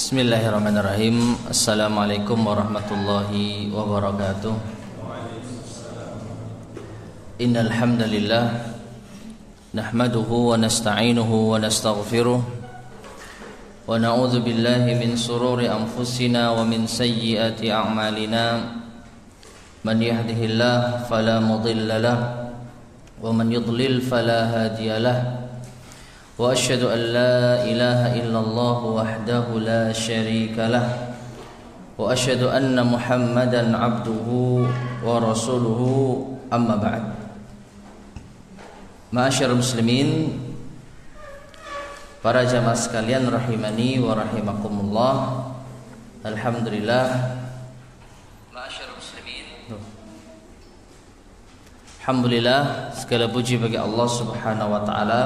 Bismillahirrahmanirrahim. Assalamualaikum warahmatullahi wabarakatuh. Innal hamdalillah nahmaduhu wa nasta'inuhu wa nastaghfiruh wa na'udzu billahi min sururi anfusina wa min sayyiati a'malina. Man yahdihillahu fala mudilla lahu wa man yudlil fala hadiya lahu. Wa asyhadu an la ilaha illallah wahdahu la syarika lah wa asyhadu anna Muhammadan abduhu wa rasuluhu, amma ba'd. Ma'asyiral muslimin, para jamaah sekalian rahimani wa rahimakumullah. Alhamdulillah, ma'asyiral muslimin, alhamdulillah, segala puji bagi Allah Subhanahu wa taala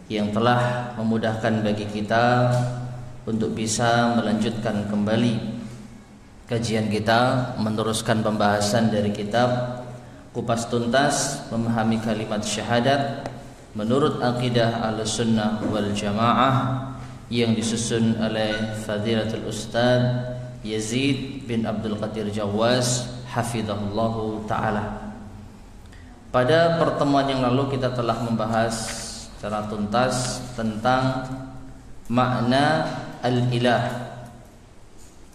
yang telah memudahkan bagi kita untuk bisa melanjutkan kembali kajian kita, meneruskan pembahasan dari kitab Kupas Tuntas Memahami Kalimat Syahadat menurut akidah Ahlussunnah wal Jamaah yang disusun oleh Fadilatul Ustaz Yazid bin Abdul Qadir Jawaz hafizahullahu ta'ala. Pada pertemuan yang lalu kita telah membahas secara tuntas tentang makna al-ilah,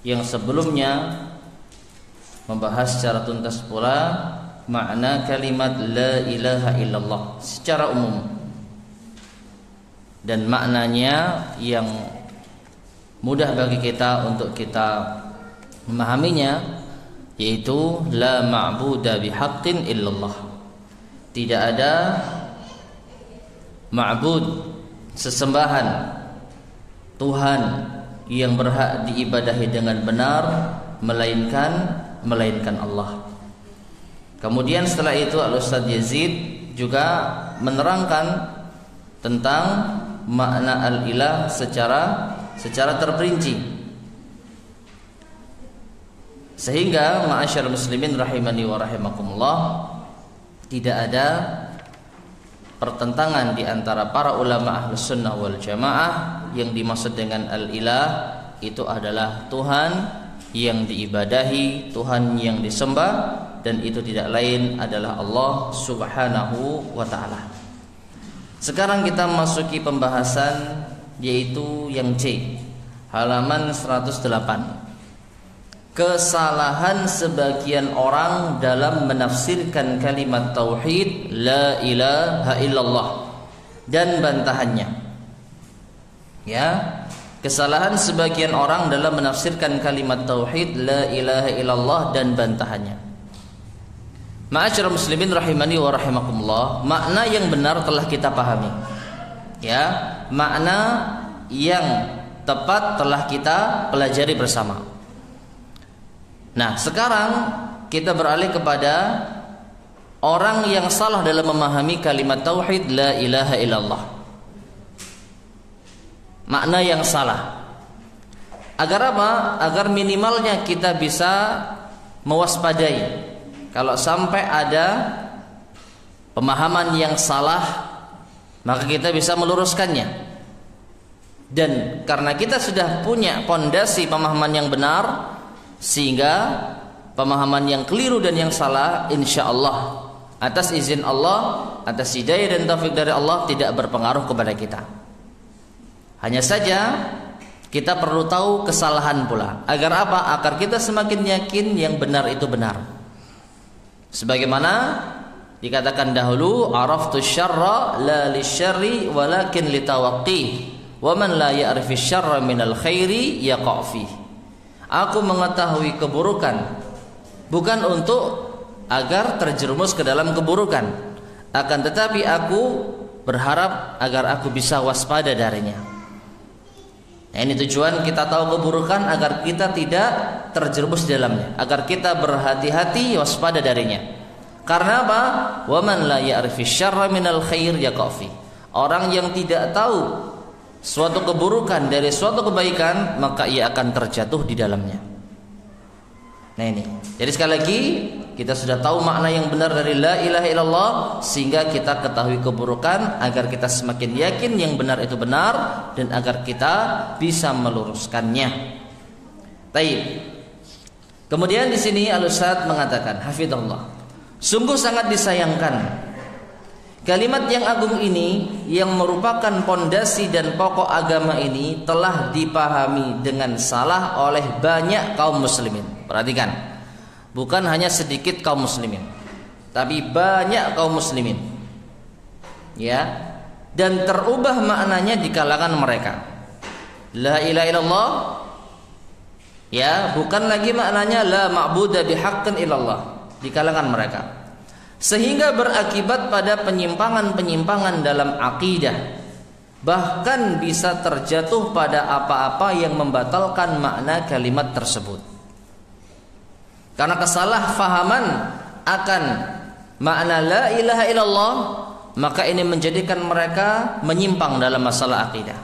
yang sebelumnya membahas secara tuntas pula makna kalimat la ilaha illallah secara umum, dan maknanya yang mudah bagi kita untuk kita memahaminya, yaitu la ma'buda bihaqqin illallah. Tidak ada ma'bud, sesembahan, Tuhan yang berhak diibadahi dengan benar melainkan Allah. Kemudian setelah itu Al-Ustaz Yazid juga menerangkan tentang makna al-ilah secara terperinci, sehingga ma'asyarul muslimin rahimani wa rahimakumullah, tidak ada pertentangan di antara para ulama Ahlussunnah wal Jamaah. Yang dimaksud dengan al-ilah itu adalah Tuhan yang diibadahi, Tuhan yang disembah, dan itu tidak lain adalah Allah Subhanahu wa ta'ala. Sekarang kita masuki pembahasan, yaitu yang C, halaman 108. Kesalahan sebagian orang dalam menafsirkan kalimat tauhid la ilaha illallah dan bantahannya. Ya, kesalahan sebagian orang dalam menafsirkan kalimat tauhid la ilaha illallah dan bantahannya. Ma'asyiral muslimin rahimani wa rahimakumullah, makna yang benar telah kita pahami. Ya, makna yang tepat telah kita pelajari bersama. Nah, sekarang kita beralih kepada orang yang salah dalam memahami kalimat tauhid la ilaha illallah. Makna yang salah. Agar apa? Agar minimalnya kita bisa mewaspadai kalau sampai ada pemahaman yang salah, maka kita bisa meluruskannya. Dan karena kita sudah punya pondasi pemahaman yang benar, sehingga pemahaman yang keliru dan yang salah insyaallah atas izin Allah, atas hidayah dan taufik dari Allah tidak berpengaruh kepada kita. Hanya saja kita perlu tahu kesalahan pula. Agar apa? Agar kita semakin yakin yang benar itu benar. Sebagaimana dikatakan dahulu, araftu syarra la lisyarri walakin litawaqqih wa man la ya'rifi syarra minal khairi yaqa' fihi. Aku mengetahui keburukan bukan untuk agar terjerumus ke dalam keburukan, akan tetapi aku berharap agar aku bisa waspada darinya. Nah, ini tujuan kita tahu keburukan agar kita tidak terjerumus di dalamnya, agar kita berhati-hati waspada darinya. Karena apa? Wa man la ya'rifi syarra minal khair yaqafi. Orang yang tidak tahu suatu keburukan dari suatu kebaikan, maka ia akan terjatuh di dalamnya. Nah ini. Jadi sekali lagi kita sudah tahu makna yang benar dari la ilaha illallah, sehingga kita ketahui keburukan agar kita semakin yakin yang benar itu benar dan agar kita bisa meluruskannya. Baik. Kemudian di sini Al-Ustaz mengatakan, hafizallah, sungguh sangat disayangkan kalimat yang agung ini yang merupakan pondasi dan pokok agama ini telah dipahami dengan salah oleh banyak kaum muslimin. Perhatikan, bukan hanya sedikit kaum muslimin, tapi banyak kaum muslimin. Ya, dan terubah maknanya di kalangan mereka. La ilaha illallah, ya, bukan lagi maknanya la ma'budu bihaqqin illallah di kalangan mereka. Sehingga berakibat pada penyimpangan-penyimpangan dalam akidah, bahkan bisa terjatuh pada apa-apa yang membatalkan makna kalimat tersebut. Karena kesalahfahaman akan makna la ilaha illallah, maka ini menjadikan mereka menyimpang dalam masalah akidah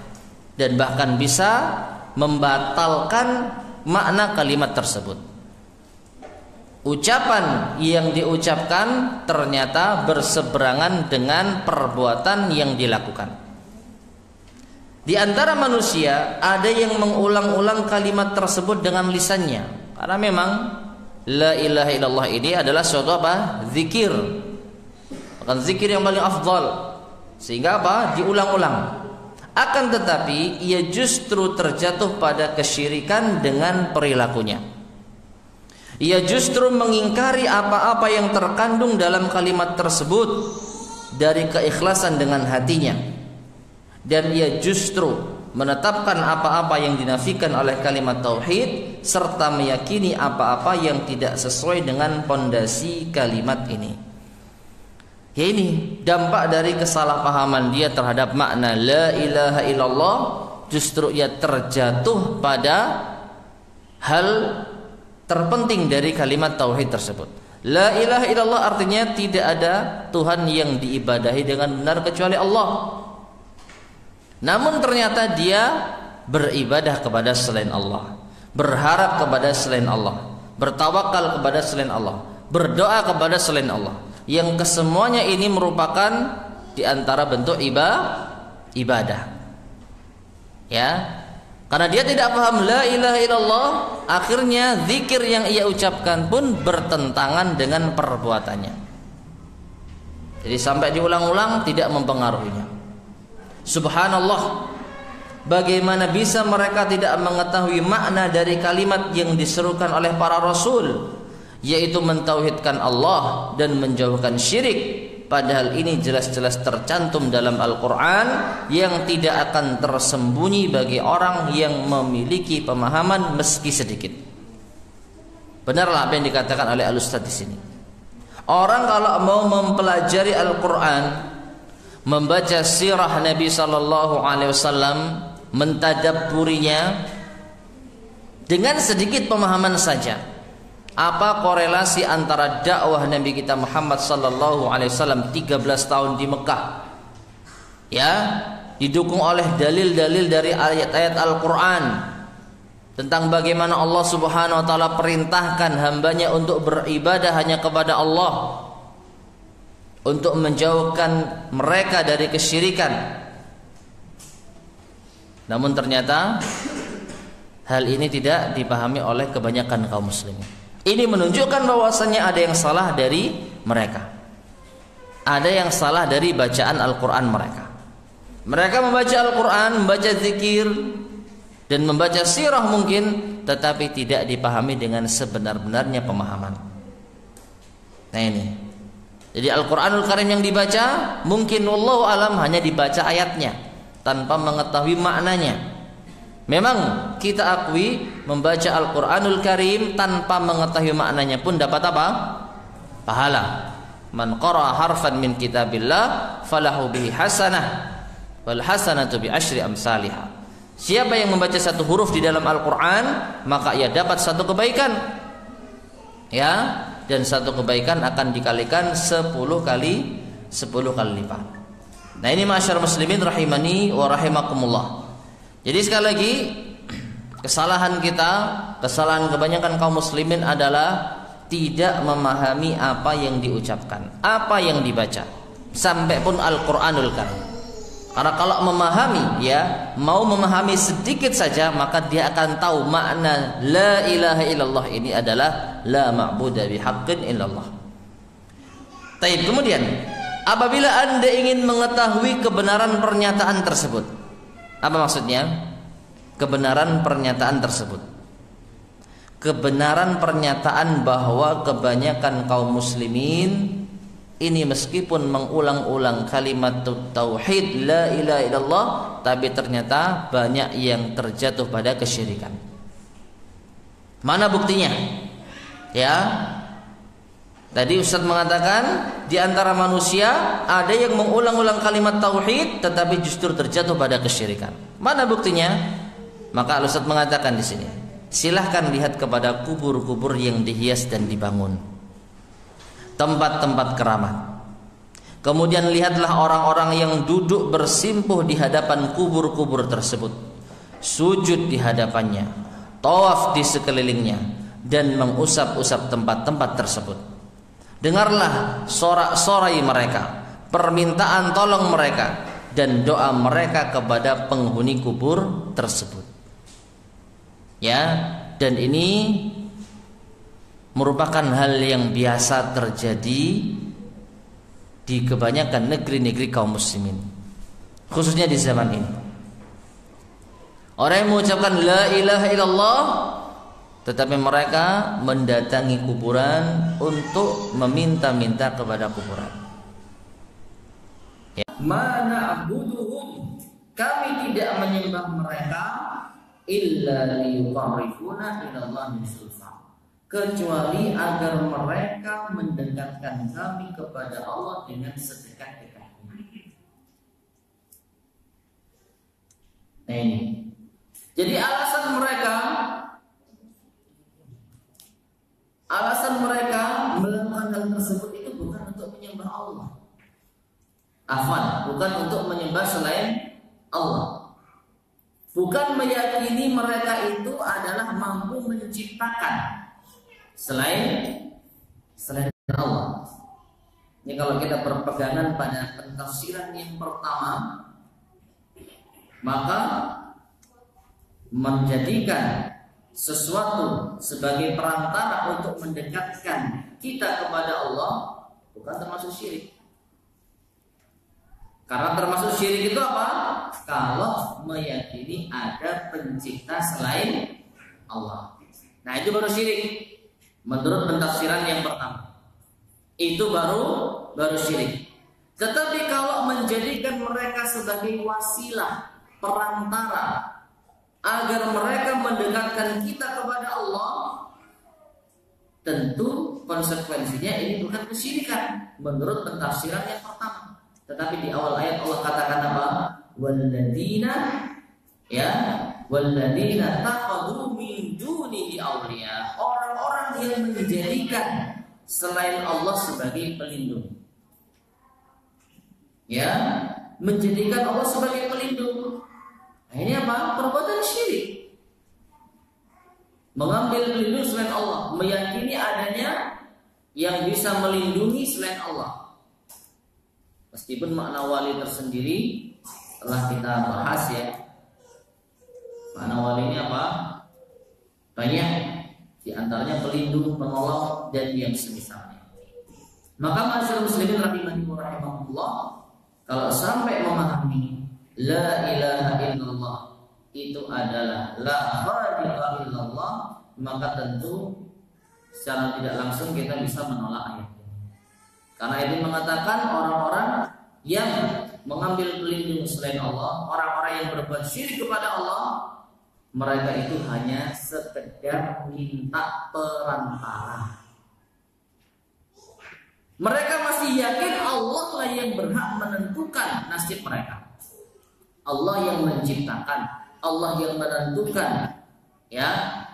dan bahkan bisa membatalkan makna kalimat tersebut. Ucapan yang diucapkan ternyata berseberangan dengan perbuatan yang dilakukan. Di antara manusia ada yang mengulang-ulang kalimat tersebut dengan lisannya, karena memang la ilaha illallah ini adalah suatu apa? Zikir. Bukan zikir yang paling afdal. Sehingga apa? Diulang-ulang. Akan tetapi ia justru terjatuh pada kesyirikan dengan perilakunya. Ia justru mengingkari apa-apa yang terkandung dalam kalimat tersebut dari keikhlasan dengan hatinya. Dan ia justru menetapkan apa-apa yang dinafikan oleh kalimat tauhid serta meyakini apa-apa yang tidak sesuai dengan pondasi kalimat ini. Ya, ini dampak dari kesalahpahaman dia terhadap makna la ilaha illallah. Justru ia terjatuh pada hal terpenting dari kalimat tauhid tersebut. La ilaha illallah artinya tidak ada Tuhan yang diibadahi dengan benar kecuali Allah. Namun ternyata dia beribadah kepada selain Allah, berharap kepada selain Allah, bertawakal kepada selain Allah, berdoa kepada selain Allah, yang kesemuanya ini merupakan di antara bentuk ibadah. Ya, karena dia tidak paham la ilaha illallah, akhirnya zikir yang ia ucapkan pun bertentangan dengan perbuatannya. Jadi sampai diulang-ulang tidak mempengaruhinya. Subhanallah, bagaimana bisa mereka tidak mengetahui makna dari kalimat yang diserukan oleh para rasul, yaitu mentauhidkan Allah dan menjauhkan syirik. Padahal ini jelas-jelas tercantum dalam Al-Quran yang tidak akan tersembunyi bagi orang yang memiliki pemahaman meski sedikit. Benarlah apa yang dikatakan oleh Al-Ustaz di sini. Orang kalau mau mempelajari Al-Quran, membaca sirah Nabi sallallahu alaihi wasallam, mentadabburinya dengan sedikit pemahaman saja, apa korelasi antara dakwah Nabi kita Muhammad sallallahu alaihi wasallam 13 tahun di Mekah, ya, didukung oleh dalil-dalil dari ayat-ayat Al-Quran tentang bagaimana Allah Subhanahu wa taala perintahkan hambanya untuk beribadah hanya kepada Allah, untuk menjauhkan mereka dari kesyirikan. Namun ternyata hal ini tidak dipahami oleh kebanyakan kaum muslimin. Ini menunjukkan bahwasannya ada yang salah dari mereka. Ada yang salah dari bacaan Al-Quran mereka. Mereka membaca Al-Quran, membaca zikir dan membaca sirah mungkin, tetapi tidak dipahami dengan sebenar-benarnya pemahaman. Nah ini. Jadi Al-Quranul Karim yang dibaca mungkin wallahu alam hanya dibaca ayatnya tanpa mengetahui maknanya. Memang kita akui membaca Al-Quranul Karim tanpa mengetahui maknanya pun dapat apa? Pahala. Man qara'a harfan min kitabillah falahu bihi hasanah wal hasanatu bi asyri amsalihha. Siapa yang membaca satu huruf di dalam Al-Quran, maka ia dapat satu kebaikan. Ya, dan satu kebaikan akan dikalikan 10 kali lipat. Nah ini ma'asyar muslimin rahimani wa rahimakumullah. Jadi sekali lagi kesalahan kita, kesalahan kebanyakan kaum muslimin adalah tidak memahami apa yang diucapkan, apa yang dibaca, sampai pun Al-Qur'anul Karim. Karena kalau memahami, ya, mau memahami sedikit saja, maka dia akan tahu makna la ilaha illallah ini adalah la ma'budu bihaqqin illallah. Taib. Kemudian, apabila Anda ingin mengetahui kebenaran pernyataan tersebut, apa maksudnya? Kebenaran pernyataan tersebut, kebenaran pernyataan bahwa kebanyakan kaum muslimin ini meskipun mengulang-ulang kalimat tauhid la ilaha illallah, tapi ternyata banyak yang terjatuh pada kesyirikan. Mana buktinya? Ya, tadi Ustaz mengatakan di antara manusia ada yang mengulang-ulang kalimat tauhid tetapi justru terjatuh pada kesyirikan. Mana buktinya? Maka Ustaz mengatakan di sini, silahkan lihat kepada kubur-kubur yang dihias dan dibangun, tempat-tempat keramat. Kemudian lihatlah orang-orang yang duduk bersimpuh di hadapan kubur-kubur tersebut, sujud di hadapannya, tawaf di sekelilingnya, dan mengusap-usap tempat-tempat tersebut. Dengarlah sorak-sorai mereka, permintaan tolong mereka, dan doa mereka kepada penghuni kubur tersebut. Ya, dan ini merupakan hal yang biasa terjadi di kebanyakan negeri-negeri kaum muslimin, khususnya di zaman ini. Orang yang mengucapkan la ilaha illallah, tetapi mereka mendatangi kuburan untuk meminta-minta kepada kuburan. Ya. Mana abuduhum, kami tidak menyembah mereka illa liyuqarribuna ila Allahi zulfa, kecuali agar mereka mendekatkan kami kepada Allah dengan sedekat-dekatnya. Nah ini, jadi alasan mereka melakukan hal tersebut itu bukan untuk menyembah Allah, bukan untuk menyembah selain Allah, bukan meyakini mereka itu adalah mampu menciptakan selain Allah. Ini kalau kita berpegangan pada pentafsiran yang pertama, maka menjadikan sesuatu sebagai perantara untuk mendekatkan kita kepada Allah bukan termasuk syirik. Karena termasuk syirik itu apa? Kalau meyakini ada pencipta selain Allah. Nah, itu baru syirik. Menurut pentafsiran yang pertama, itu baru syirik. Tetapi kalau menjadikan mereka sebagai wasilah, perantara agar mereka mendekatkan kita kepada Allah, tentu konsekuensinya ini bukan kesyirikan menurut pentafsiran yang pertama. Tetapi di awal ayat Allah katakan apa? Walladzina taqadu min dunihi awliya, orang-orang yang menjadikan selain Allah sebagai pelindung. Ya, menjadikan Allah sebagai pelindung. Nah, ini apa? Perbuatan syirik. Mengambil pelindung selain Allah, meyakini adanya yang bisa melindungi selain Allah. Meskipun makna wali tersendiri telah kita bahas ya. Makna wali ini apa? Banyak, di antaranya pelindung, penolong, dan yang semisalnya. Maka masyarakat muslimin rahimahullah, kalau sampai memahami la ilaha illallah itu adalah la khaliqa illallah, maka tentu secara tidak langsung kita bisa menolak ayat ini. Karena ini mengatakan orang-orang yang mengambil pelindung selain Allah, orang-orang yang berbuat syirik kepada Allah, mereka itu hanya sekedar minta perantara. Mereka masih yakin Allah lah yang berhak menentukan nasib mereka. Allah yang menciptakan, Allah yang menentukan, ya,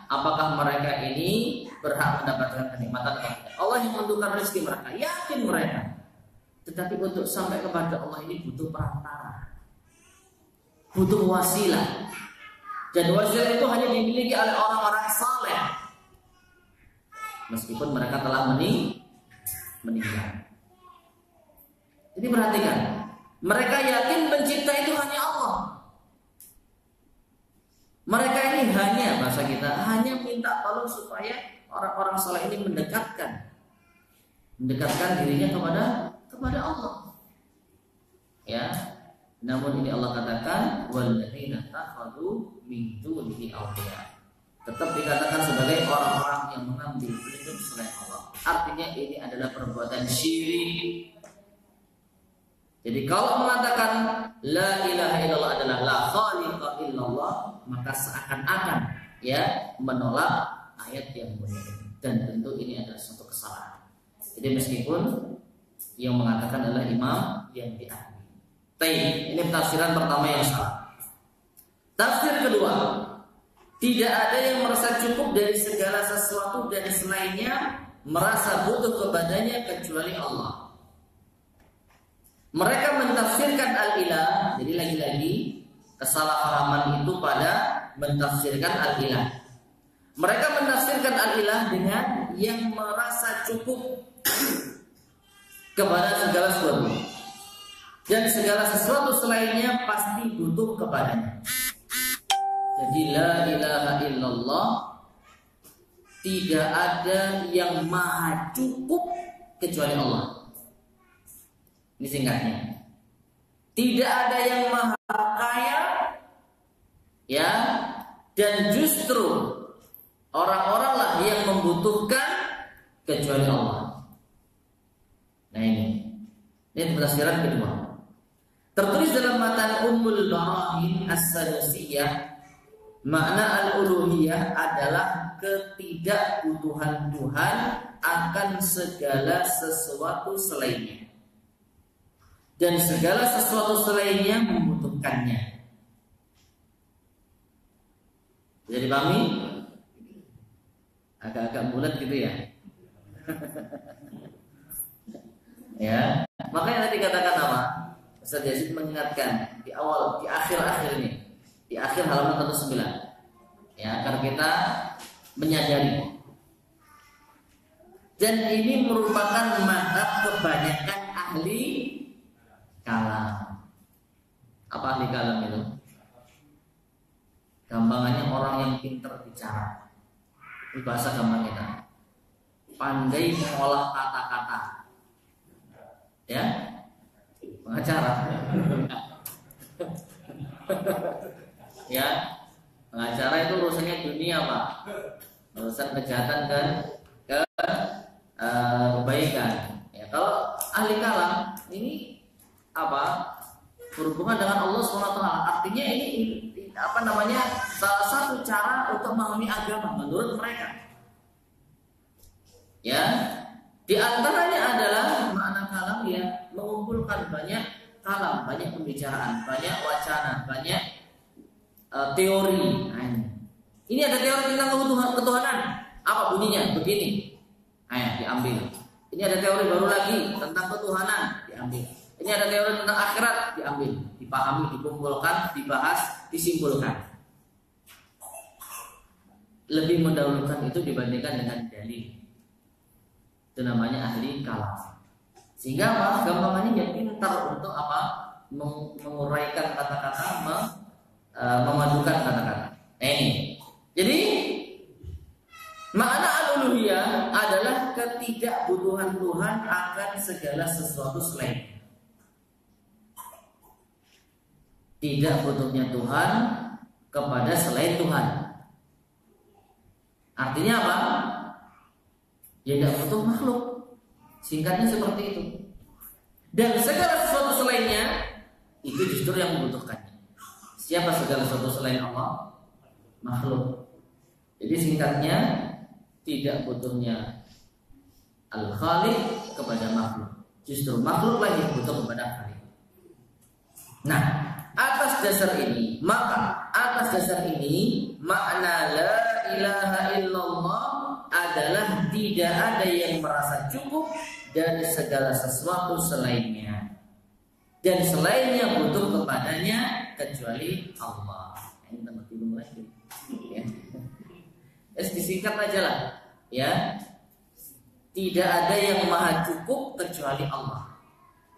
apakah mereka ini berhak mendapatkan kenikmatan atau tidak. Allah yang menentukan rezeki mereka, yakin mereka. Tetapi untuk sampai kepada Allah ini butuh perantara, butuh wasilah. Dan wasilah itu hanya dimiliki oleh orang-orang saleh, meskipun mereka telah meninggal. Jadi perhatikan, mereka yakin pencipta itu hanya Allah. Mereka ini hanya, bahasa kita, hanya minta tolong supaya orang-orang saleh ini mendekatkan dirinya kepada Allah. Ya. Namun ini Allah katakan walladzina takhadhu min dunihi awliya. Tetap dikatakan sebagai orang-orang yang mengambil pelindung selain Allah. Artinya ini adalah perbuatan syirik. Jadi kalau mengatakan la ilaha illallah adalah la khaliqa illallah, maka seakan-akan ya menolak ayat yang mulia ini. Dan tentu ini adalah suatu kesalahan. Jadi meskipun yang mengatakan adalah imam yang diakui. Ini tafsiran pertama yang salah. Tafsir kedua, tidak ada yang merasa cukup dari segala sesuatu dan selainnya merasa butuh kepadanya kecuali Allah. Mereka mentafsirkan al-ilah, jadi lagi-lagi kesalahpahaman itu pada mentafsirkan al-ilah. Mereka mentafsirkan al-ilah dengan yang merasa cukup kepada segala sesuatu. Dan segala sesuatu selainnya pasti butuh kepadanya. Jadi la ilaha illallah, tidak ada yang maha cukup kecuali Allah. Ini singkatnya. Tidak ada yang maha kaya, ya, dan justru orang-oranglah yang membutuhkan kecuali Allah. Nah ini penafsiran kedua. Tertulis dalam matan Ummul Barahin As-Sadusiyah, makna al-uluhiyah adalah ketidakbutuhan Tuhan akan segala sesuatu selainnya, dan segala sesuatu selainnya membutuhkannya. Jadi pahami? Agak-agak bulat gitu ya. Ya, makanya tadi katakan apa? Ustaz Yazid mengingatkan di akhir ini, di akhir halaman 109, ya, agar kita menyadari. Dan ini merupakan mazhab kebanyakan ahli kalam. Apa ahli kalam itu? Gampangannya orang yang pintar bicara. Ini bahasa gampang kita. Pandai mengolah kata-kata. Ya, pengacara. Ya, pengacara itu urusannya dunia, Pak. Urusan kejahatan dan kebaikan. Ya, kalau ahli kalam ini apa? Berhubungan dengan Allah SWT. Artinya ini salah satu cara untuk memahami agama menurut mereka. Ya, di antaranya adalah makna kalam ya mengumpulkan banyak kalam, banyak pembicaraan, banyak wacana, banyak teori. Ini ada teori tentang ketuhanan. Apa bunyinya? Begini. Diambil. Ini ada teori baru lagi tentang ketuhanan, diambil. Ini ada teori tentang akhirat, diambil, dipahami, dikumpulkan, dibahas, disimpulkan. Lebih mendahulukan itu dibandingkan dengan dalil. Itu namanya ahli kalam. Sehingga apa? Gampangannya dia pintar untuk apa? Menguraikan kata-kata, memadukan kata-kata. Ini. Jadi makna al-uluhiyah adalah ketidakbutuhan Tuhan akan segala sesuatu selain. Tidak butuhnya Tuhan kepada selain Tuhan. Artinya apa? Ya tidak butuh makhluk. Singkatnya seperti itu. Dan segala sesuatu selainnya itu justru yang membutuhkannya. Siapa segala sesuatu selain Allah? Makhluk. Jadi singkatnya, tidak butuhnya Al-Khaliq kepada makhluk. Justru makhluklah yang butuh kepada Khaliq. Nah, atas dasar ini makna la ilaha illallah adalah tidak ada yang merasa cukup dari segala sesuatu selainnya, dan selainnya butuh kepadanya kecuali Allah. Ini tempat tidur lagi. disingkat aja lah, ya. Tidak ada yang maha cukup kecuali Allah.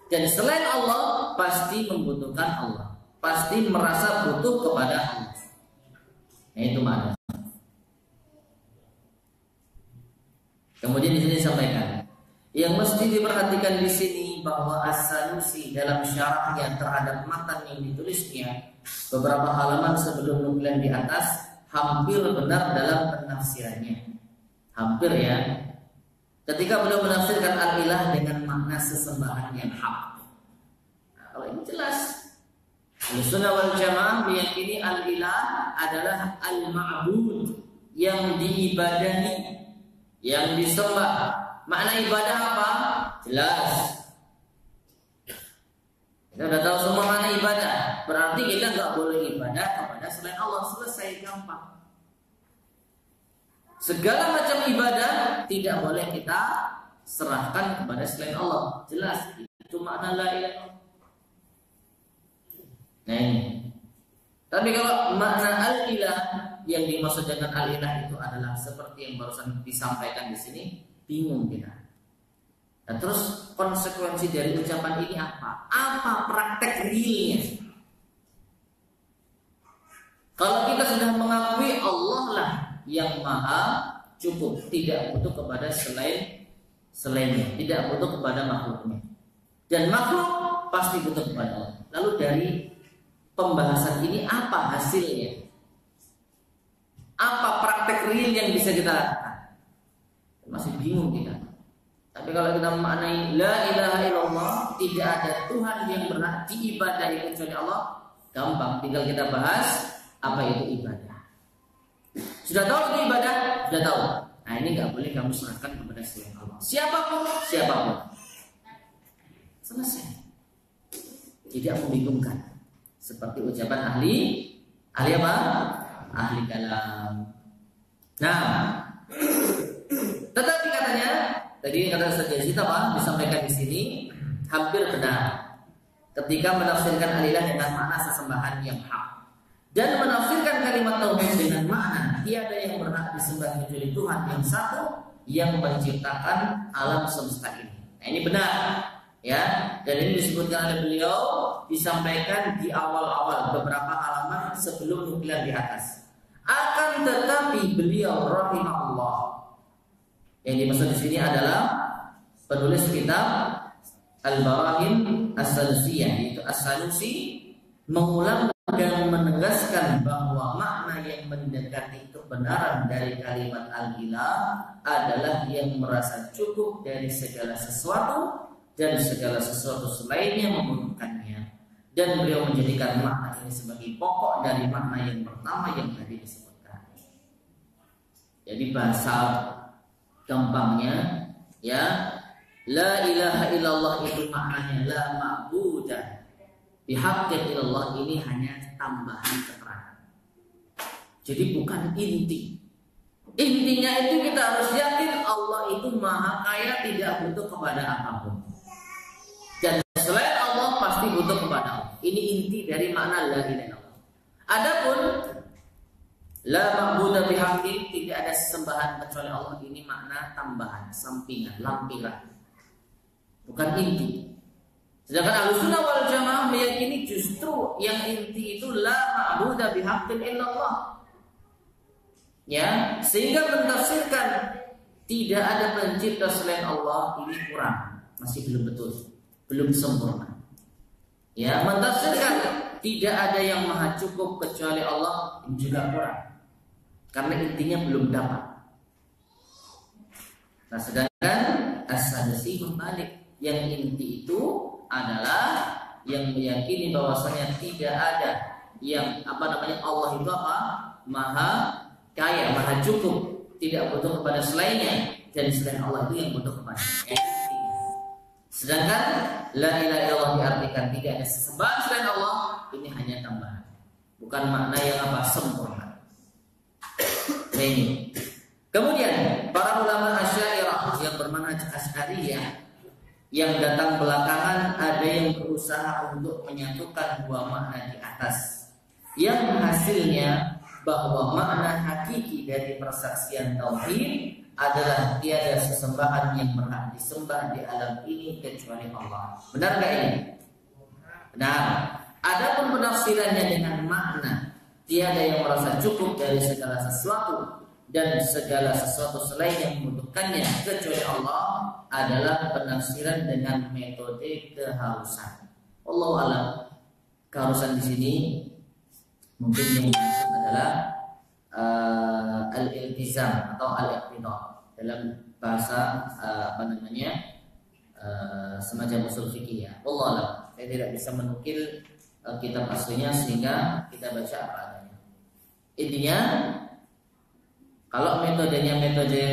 Dan selain Allah pasti membutuhkan Allah, pasti merasa butuh kepada Allah. Nah, itu makna. Kemudian di sini disampaikan, yang mesti diperhatikan di sini bahwa As-Sanusi dalam syarahnya terhadap matan yang ditulisnya beberapa halaman sebelum nuklan di atas hampir benar dalam penafsirannya. Hampir, ya. Ketika beliau menafsirkan al-ilah dengan makna sesembahan yang hak. Nah, kalau ini jelas. Ahlussunnah wal Jamaah meyakini al-ilah adalah al-ma'bud, yang diibadahi, yang disembah. Makna ibadah apa? Jelas. Kita sudah tahu semua makna ibadah. Berarti kita nggak boleh ibadah kepada selain Allah. Selesai, gampang. Segala macam ibadah tidak boleh kita serahkan kepada selain Allah. Jelas, itu makna la ilaha. Nah ini. Tapi kalau makna al-ilah yang dimaksud dengan al-ilah itu adalah seperti yang barusan disampaikan di sini, bingung kita. Nah, terus konsekuensi dari ucapan ini apa? Apa praktek realnya? Kalau kita sudah mengakui Allah lah yang maha cukup, tidak butuh kepada selainnya, tidak butuh kepada makhluknya, dan makhluk pasti butuh kepada Allah. Lalu dari pembahasan ini apa hasilnya? Apa praktek real yang bisa kita lakukan? Masih bingung kita. Tapi kalau kita memaknai la ilaha illallah, tidak ada Tuhan yang berhak diibadahi kecuali Allah, gampang. Tinggal kita bahas apa itu ibadah. Sudah tahu itu ibadah? Sudah tahu. Nah, ini nggak boleh kamu serahkan kepada selain Allah. Siapapun. Selesai. Tidak membingungkan. Seperti ucapan ahli apa? Ahli kalam. Nah, tetapi katanya, tadi kata Ustaz Yazid apa? Disampaikan di sini hampir benar. Ketika menafsirkan al-ilah dengan makna sesembahan yang hak, dan menafsirkan kalimat tauhid dengan makna tiada yang berhak disembah kecuali Tuhan yang satu yang menciptakan alam semesta ini. Nah, ini benar, ya. Dan ini disebutkan oleh beliau, disampaikan di awal-awal beberapa halaman sebelum nuklan di atas. Akan tetapi beliau rahimahullah, yang dimaksud di sini adalah penulis kitab Al-Barahin As-Sanusiyah, yaitu As-Sanusi, mengulang dan menegaskan bahwa makna yang mendekati kebenaran dari kalimat al-ilah adalah yang merasa cukup dari segala sesuatu dan segala sesuatu selainnya membutuhkannya. Dan beliau menjadikan makna ini sebagai pokok dari makna yang pertama yang tadi disebutkan. Jadi bahasa gampangnya, ya, la ilaha illallah itu maknanya la ma'budah bihaqqin illallah, ini hanya tambahan keterangan. Jadi bukan inti. Intinya itu kita harus yakin Allah itu maha kaya, tidak butuh kepada apapun. Dan selain Allah pasti butuh kepada Allah. Ini inti dari makna la ilaha illallah. Adapun la ma'budah bihaqqin, tidak ada sesembahan kecuali Allah, ini makna tambahan, sampingan, lampiran. Bukan inti. Sedangkan Ahlussunnah wal Jamaah meyakini justru yang inti itu la ma'budah bihaqqin illallah. Ya, sehingga mentafsirkan tidak ada pencipta selain Allah ini kurang, masih belum betul, belum sempurna. Ya, mentafsirkan tidak ada yang maha cukup kecuali Allah ini juga kurang, karena intinya belum dapat. Nah, sedangkan As-Sanusi membalik, yang inti itu adalah yang meyakini bahwasanya tidak ada yang Allah itu apa? Maha kaya, maha cukup, tidak butuh kepada selainnya, dan selain Allah itu yang butuh kepada. Sedangkan la ilaha illallah diartikan tidak ada sesembahan selain Allah, ini hanya tambahan, bukan makna yang sempurna. Nah, ini. Kemudian para ulama Asy'ariyah yang bermanhaj Asy'ariyah yang datang belakangan ada yang berusaha untuk menyatukan dua makna di atas, yang hasilnya bahwa makna hakiki dari persaksian tauhid adalah tiada sesembahan yang berhak disembah di alam ini kecuali Allah. Benar nggak ini? Benar. Adapun penafsirannya dengan makna tiada yang merasa cukup dari segala sesuatu dan segala sesuatu selain yang membutuhkannya kecuali Allah adalah penafsiran dengan metode keharusan. Wallahu a'lam. Keharusan di sini mungkin yang dimaksud adalah al-iltizam atau al-iqtidah dalam bahasa semacam usul fikih ya. Wallahu a'lam. Saya tidak bisa menukil kitab aslinya sehingga kita baca apa adanya. Intinya kalau metodenya metode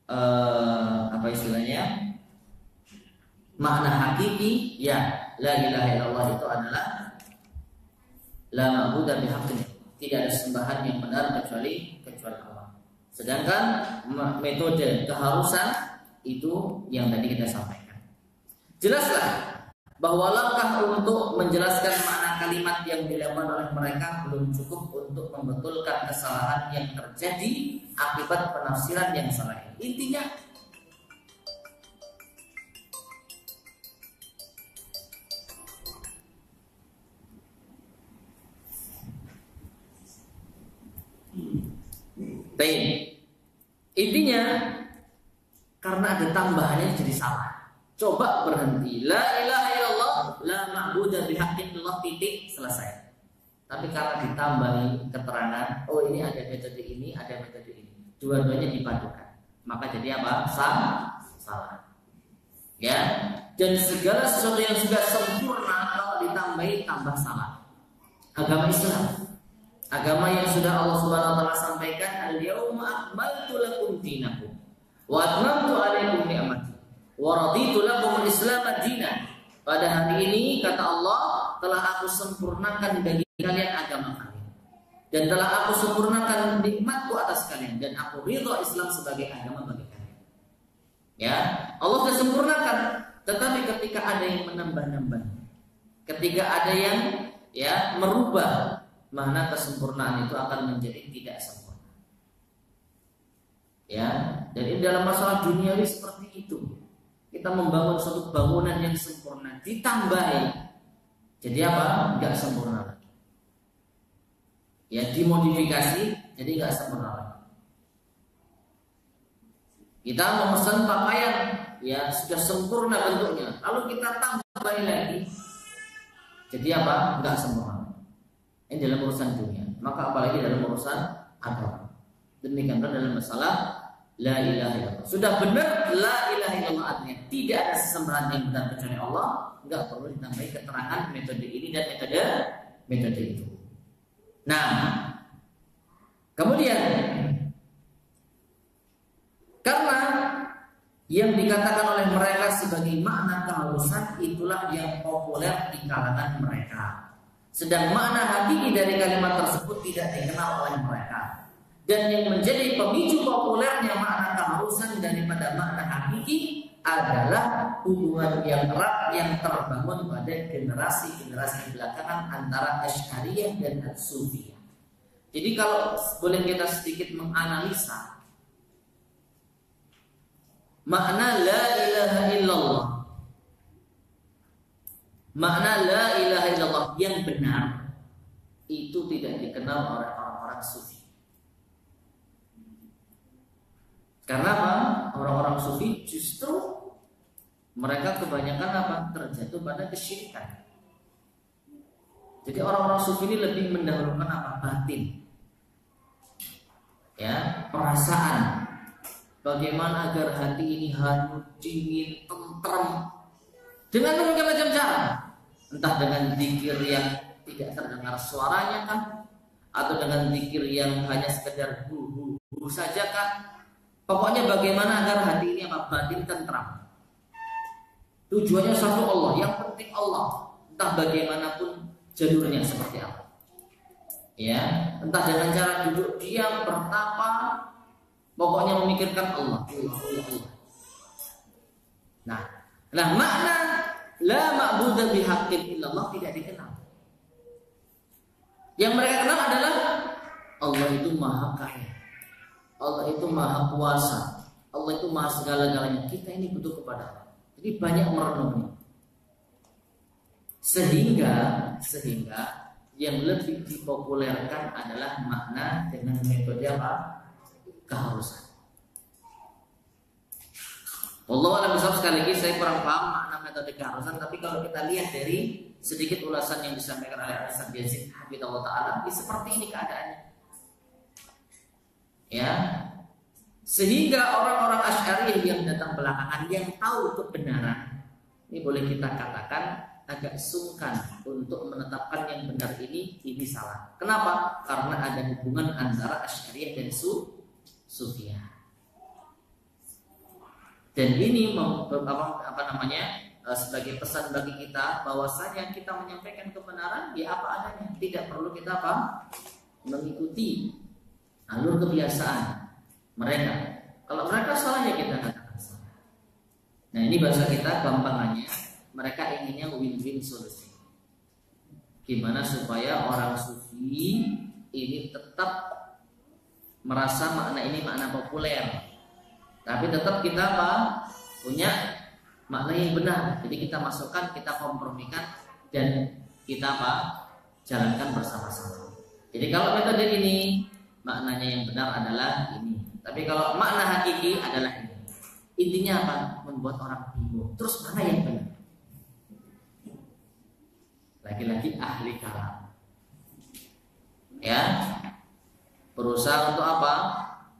apa istilahnya makna hakiki ya la ilaha illallah itu adalah la ma'budu bihaqqin, tidak ada sembahan yang benar kecuali Allah. Sedangkan metode keharusan itu yang tadi kita sampaikan. Jelaslah bahwa langkah untuk menjelaskan makna kalimat yang dilakukan oleh mereka belum cukup untuk membetulkan kesalahan yang terjadi akibat penafsiran yang salah. Intinya karena ada tambahannya jadi salah. Coba berhenti. La ilaha illallah, la ma'budu bihaqqin illallah, titik, selesai. Tapi karena ditambahi keterangan, oh ini ada metode ini, ada metode ini, dua-duanya dipadukan, maka jadi apa? Salah. Ya. Dan segala sesuatu yang sudah sempurna kalau ditambahi tambah salah. Agama Islam, agama yang sudah Allah Subhanahu wa taala sampaikan, al-yauma akmaltu lakum dinakum wa atmamtu alaikum ni'mati wa raditu lakum al-islam dinan. Pada hari ini kata Allah, telah aku sempurnakan bagi kalian agama kalian dan telah aku sempurnakan nikmatku atas kalian dan aku ridha Islam sebagai agama bagi kalian. Ya, Allah sudah sempurnakan, tetapi ketika ada yang menambah-nambah, ketika ada yang merubah, mana kesempurnaan itu akan menjadi tidak sempurna. Ya, jadi dalam masalah duniawi seperti itu. Kita membangun suatu bangunan yang sempurna, ditambahi, jadi apa? Enggak sempurna lagi. Ya, dimodifikasi, jadi enggak sempurna lagi. Kita memesan pakaian, ya sudah sempurna bentuknya, lalu kita tambahi lagi, jadi apa? Enggak sempurna. Ini dalam urusan dunia, maka apalagi dalam urusan agama. Demikian pula dalam masalah la ilaha illallah. Sudah benar la ilaha illallah artinya tidak ada sesembahan yang benar kecuali Allah, enggak perlu ditambahi keterangan metode ini dan metode itu. Nah, kemudian karena yang dikatakan oleh mereka sebagai makna keharusan itulah yang populer di kalangan mereka. Sedang makna hakiki dari kalimat tersebut tidak dikenal oleh mereka. Dan yang menjadi pemicu populernya makna keharusan daripada makna hakiki adalah hubungan yang erat yang terbangun pada generasi-generasi belakangan antara Asy'ariyah dan As-Sufiyah. Jadi kalau boleh kita sedikit menganalisa makna la ilaha illallah, makna la ilaha illallah yang benar itu tidak dikenal oleh orang-orang sufi. Karena apa? Orang-orang sufi justru mereka kebanyakan apa? Terjatuh pada kesyirikan. Jadi orang-orang sufi ini lebih mendahulukan apa? Batin. Ya, perasaan. Bagaimana agar hati ini hanyut, dingin, tentrem dengan berbagai macam cara. Entah dengan zikir yang tidak terdengar suaranya kan, atau dengan zikir yang hanya sekedar hu saja kan. Pokoknya bagaimana agar hati ini apa? Batin tentram. Tujuannya satu Allah, yang penting Allah. Entah bagaimanapun jalurnya seperti apa. Ya, entah dengan cara duduk diam, bertapa, pokoknya memikirkan Allah. Nah, makna la ma'budu bihaqqin illallah tidak dikenal. Yang mereka kenal adalah Allah itu maha kaya, Allah itu maha kuasa, Allah itu maha segala-galanya. Kita ini butuh kepada Allah. Jadi banyak merenungi. Sehingga yang lebih dipopulerkan adalah makna dengan metode apa? Keharusan. Allah alam besar, sekali lagi saya kurang paham makna metode keharusan, tapi kalau kita lihat dari sedikit ulasan yang disampaikan oleh Ustaz Yazid Hafizahullah Ta'ala, seperti ini keadaannya. Ya, sehingga orang-orang Asy'ariyah yang datang belakangan yang tahu kebenaran, ini boleh kita katakan agak sungkan untuk menetapkan yang benar ini salah. Kenapa? Karena ada hubungan antara Asy'ariyah dan Sufiyah. Dan ini sebagai pesan bagi kita bahwasanya kita menyampaikan kebenaran ya apa adanya, tidak perlu kita mengikuti alur kebiasaan mereka. Kalau mereka salah ya kita katakan salah. Nah, ini bahasa kita gampangannya, mereka inginnya win-win solution. Gimana supaya orang sufi ini tetap merasa makna ini makna populer, tapi tetap kita punya makna yang benar. Jadi kita masukkan, kita kompromikan, dan kita jalankan bersama-sama. Jadi kalau metode ini maknanya yang benar adalah ini, tapi kalau makna hakiki adalah ini. Intinya apa? Membuat orang bingung. Terus mana yang benar? Lagi-lagi ahli kalam, ya, berusaha untuk apa?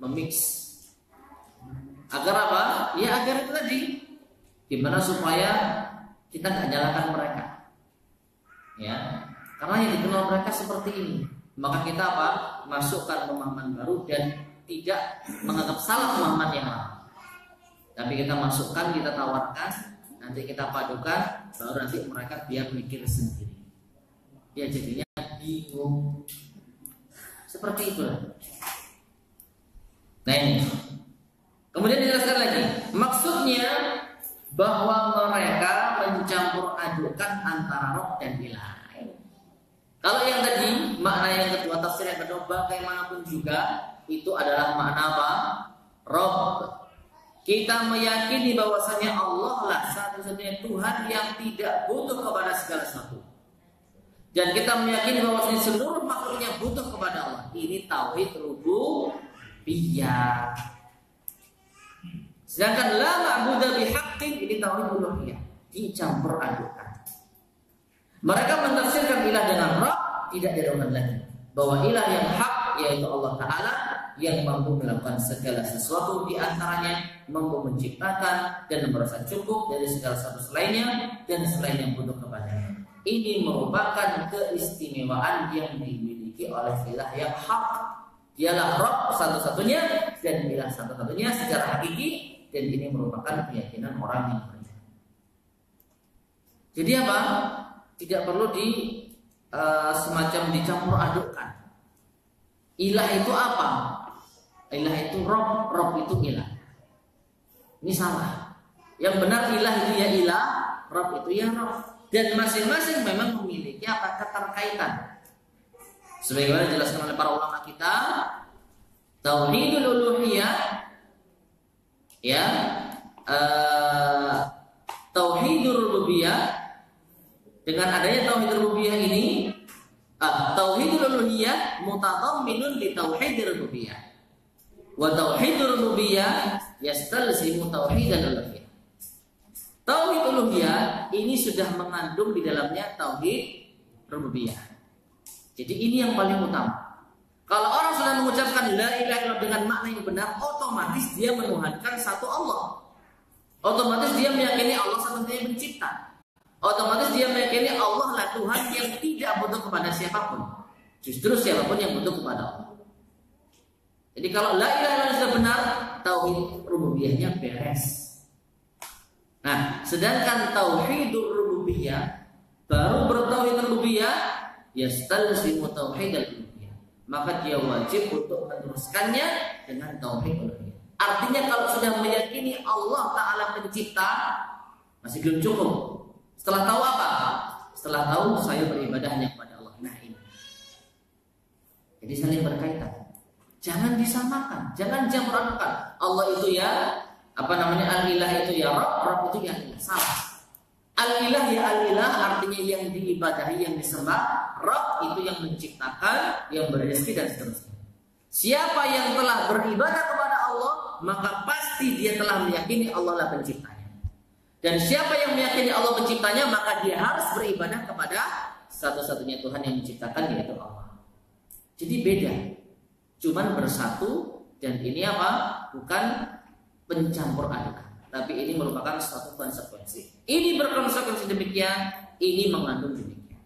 Memix. Agar apa? Ya agar itu tadi. Gimana supaya kita nggak nyalakan mereka, ya? Karena yang dikenal mereka seperti ini, maka kita masukkan pemahaman baru dan tidak menganggap salah pemahaman yang lama. Tapi kita masukkan, kita tawarkan, nanti kita padukan, baru nanti mereka biar mikir sendiri. Ya jadinya bingung. Seperti itulah. Nah ini. Kemudian dijelaskan lagi, maksudnya bahwa mereka mencampur adukan antara roh dan ilah. Kalau yang tadi makna yang kedua, tafsir yang kedua, bagaimanapun juga itu adalah makna apa? Roh. Kita meyakini bahwasanya Allah lah satu-satunya Tuhan yang tidak butuh kepada segala sesuatu. Dan kita meyakini bahwasanya seluruh makhluknya butuh kepada Allah. Ini tauhid rububiyah. Sedangkan la ma'budu bihaqqin, ini tauhid uluhiyah, dicampur adukan. Mereka mentafsirkan ilah dengan Rabb, tidak diragukan lagi bahwa ilah yang hak yaitu Allah Ta'ala yang mampu melakukan segala sesuatu, di antaranya mampu menciptakan dan merasa cukup dari segala sesuatu selainnya, dan selain yang butuh kepadanya. Ini merupakan keistimewaan yang dimiliki oleh ilah yang hak. Dialah Rabb satu-satunya dan ilah satu-satunya secara hakiki, dan ini merupakan keyakinan orang yang beriman. Jadi apa? Tidak perlu semacam dicampur adukkan. Ilah itu apa? Ilah itu Rabb, Rabb itu ilah. Ini salah. Yang benar ilah itu ya ilah, Rabb itu ya Rabb. Dan masing-masing memang memiliki keterkaitan. Sebagaimana dijelaskan oleh para ulama kita, tauhidul uluhiyah, ya, tauhidur rububiyah. Dengan adanya tauhidul rububiyah ini, tauhidul uluhiyah mutadamminun li tauhidir rububiyah. Wa tauhidur rububiyah yastalzimu tauhidul uluhiyah. Tauhid uluhiyah ini sudah mengandung di dalamnya tauhid rububiyah. Jadi ini yang paling utama. Kalau orang sudah mengucapkan la ilaha illallah dengan makna yang benar, otomatis dia menuhankan satu Allah. Otomatis dia meyakini Allah satu-satunya pencipta. Otomatis dia meyakini Allah lah Tuhan yang tidak butuh kepada siapapun. Justru siapapun yang butuh kepada Allah. Jadi kalau la ilaha illallah sudah benar, tauhid rububiyahnya beres. Nah, sedangkan tauhidur rububiyah, baru bertauhid rububiyah, yastalzimu tauhidul uluhiyah. Maka dia wajib untuk meneruskannya dengan tauhid uluhiyah. Artinya kalau sudah meyakini Allah Ta'ala pencipta, masih belum cukup. Setelah tahu apa? Setelah tahu saya beribadah hanya kepada Allah. Nah ini. Jadi saling berkaitan. Jangan disamakan, jangan campur adukan. Allah itu ya, al-ilah itu ya Rabb itu ya ilah. Salah. Al-ilah ya al-ilah artinya yang diibadahi, yang disembah. Rabb itu yang menciptakan, yang berrezeki dan seterusnya. Siapa yang telah beribadah kepada Allah, maka pasti dia telah meyakini Allah lah penciptanya. Dan siapa yang meyakini Allah penciptanya, maka dia harus beribadah kepada satu-satunya Tuhan yang menciptakan, yaitu Allah. Jadi beda, cuman bersatu, dan ini bukan pencampur adukan, tapi ini merupakan suatu konsekuensi. Ini berkonsekuensi demikian, ini mengandung demikian.